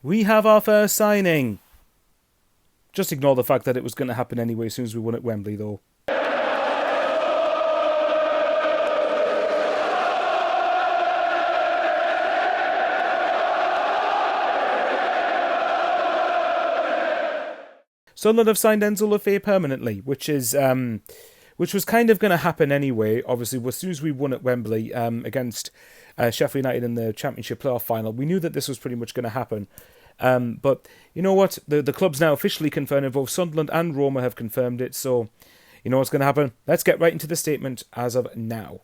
We have our first signing. Just ignore the fact that it was going to happen anyway as soon as we won at Wembley, though. Sunderland have signed Enzo Le Fee permanently, which was kind of going to happen anyway. Obviously, as soon as we won at Wembley against Sheffield United in the Championship playoff final, we knew that this was pretty much going to happen. But you know what? The club's now officially confirmed it. Both Sunderland and Roma have confirmed it. So you know what's going to happen. Let's get right into the statement as of now.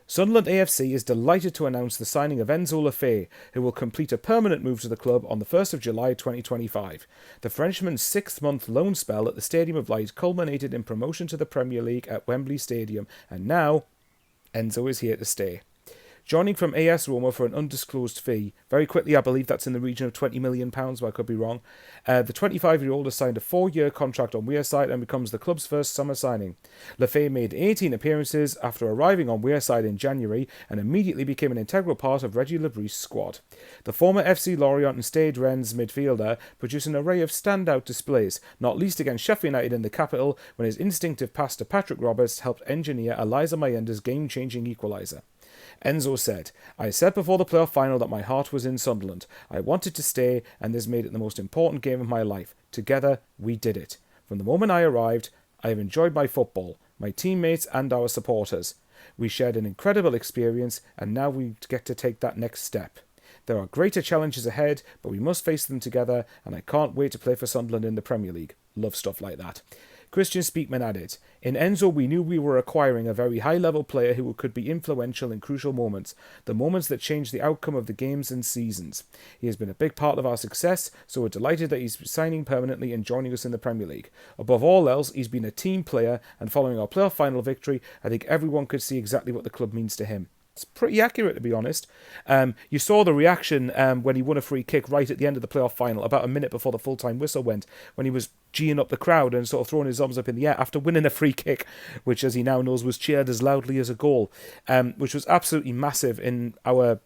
Sunderland AFC is delighted to announce the signing of Enzo Le Fee, who will complete a permanent move to the club on the 1st of July 2025. The Frenchman's 6-month loan spell at the Stadium of Light culminated in promotion to the Premier League at Wembley Stadium, and now Enzo is here to stay. Joining from AS Roma for an undisclosed fee. Very quickly, I believe that's in the region of £20 million, but I could be wrong. The 25-year-old has signed a 4-year contract on Wearside and becomes the club's first summer signing. Le Fee made 18 appearances after arriving on Wearside in January and immediately became an integral part of Reggie Lebris's squad. The former FC Lorient and Stade Rennes midfielder produced an array of standout displays, not least against Sheffield United in the capital when his instinctive pass to Patrick Roberts helped engineer Eliza Mayenda's game-changing equaliser. Enzo said, "I said before the playoff final that my heart was in Sunderland. I wanted to stay, and this made it the most important game of my life. Together, we did it. From the moment I arrived, I have enjoyed my football, my teammates and our supporters. We shared an incredible experience, and now we get to take that next step. There are greater challenges ahead, but we must face them together, and I can't wait to play for Sunderland in the Premier League." Love stuff like that. Christian Speakman added, "In Enzo, we knew we were acquiring a very high-level player who could be influential in crucial moments, the moments that change the outcome of the games and seasons. He has been a big part of our success, so we're delighted that he's signing permanently and joining us in the Premier League. Above all else, he's been a team player, and following our playoff final victory, I think everyone could see exactly what the club means to him." It's pretty accurate, to be honest. You saw the reaction when he won a free kick right at the end of the playoff final, about a minute before the full-time whistle went, when he was geeing up the crowd and sort of throwing his arms up in the air after winning a free kick, which, as he now knows, was cheered as loudly as a goal, which was absolutely massive in our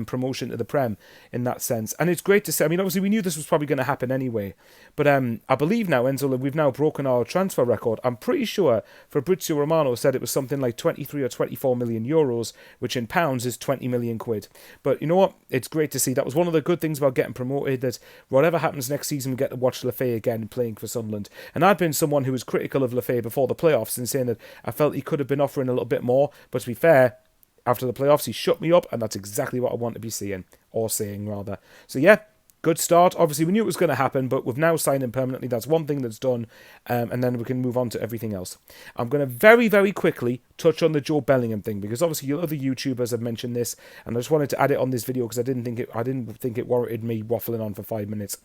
promotion to the Prem in that sense. And it's great to see. I mean, obviously we knew this was probably going to happen anyway, but I believe now, Enzo, we've now broken our transfer record. I'm pretty sure Fabrizio Romano said it was something like 23 or 24 million euros, which in pounds is 20 million quid. But you know what? It's great to see. That was one of the good things about getting promoted, that whatever happens next season, we get to watch Le Fee again playing for Sunderland. And I've been someone who was critical of Le Fee before the playoffs and saying that I felt he could have been offering a little bit more, but to be fair, after the playoffs, he shut me up, and that's exactly what I want to be seeing, or saying, rather. So yeah, good start. Obviously, we knew it was going to happen, but we've now signed him permanently. That's one thing that's done, and then we can move on to everything else. I'm going to very, very quickly touch on the Jude Bellingham thing, because obviously other YouTubers have mentioned this, and I just wanted to add it on this video because I didn't think it warranted me waffling on for 5 minutes.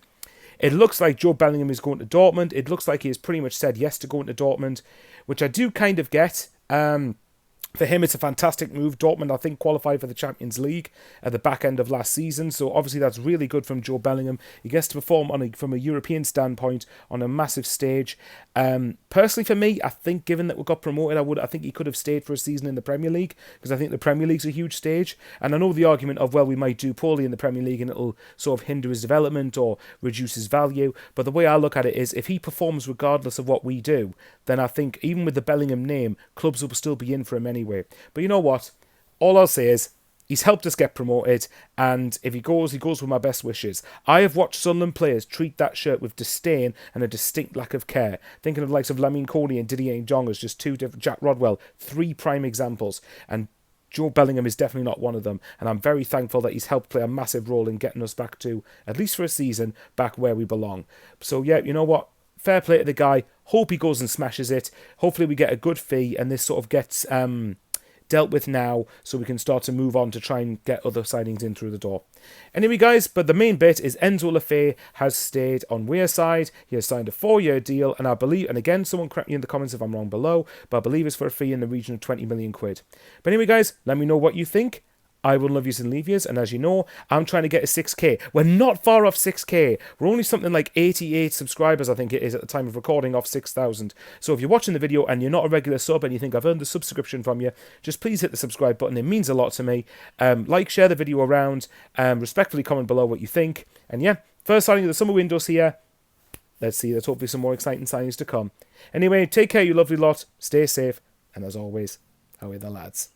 It looks like Jude Bellingham is going to Dortmund. It looks like he has pretty much said yes to going to Dortmund, which I do kind of get. For him, it's a fantastic move. Dortmund, I think, qualified for the Champions League at the back end of last season, so obviously that's really good from Jude Bellingham. He gets to perform from a European standpoint on a massive stage. Personally, for me, I think given that we got promoted, I think he could have stayed for a season in the Premier League, because I think the Premier League's a huge stage. And I know the argument of, well, we might do poorly in the Premier League and it'll sort of hinder his development or reduce his value. But the way I look at it is, if he performs regardless of what we do, then I think even with the Bellingham name, clubs will still be in for him anyway. But you know what? All I'll say is, he's helped us get promoted, and if he goes with my best wishes. I have watched Sunderland players treat that shirt with disdain and a distinct lack of care. Thinking of the likes of Lamine Coney and Didier Njong as just two different, Jack Rodwell, 3 prime examples, and Jude Bellingham is definitely not one of them, and I'm very thankful that he's helped play a massive role in getting us back to, at least for a season, back where we belong. So yeah, you know what? Fair play to the guy. Hope he goes and smashes it. Hopefully we get a good fee and this sort of gets dealt with now, so we can start to move on to try and get other signings in through the door. Anyway, guys, but the main bit is Enzo Le Fee has stayed on Wearside. He has signed a 4-year deal, and I believe, and again, someone correct me in the comments if I'm wrong below, but I believe it's for a fee in the region of 20 million quid. But anyway, guys, let me know what you think. I will love yous and leave yous. And as you know, I'm trying to get to 6K. We're not far off 6K. We're only something like 88 subscribers, I think it is, at the time of recording, off 6,000. So if you're watching the video and you're not a regular sub and you think I've earned a subscription from you, just please hit the subscribe button. It means a lot to me. Like, share the video around. Respectfully comment below what you think. And yeah, first signing of the summer windows here. Let's see, there's hopefully some more exciting signings to come. Anyway, take care, you lovely lot. Stay safe. And as always, away the lads.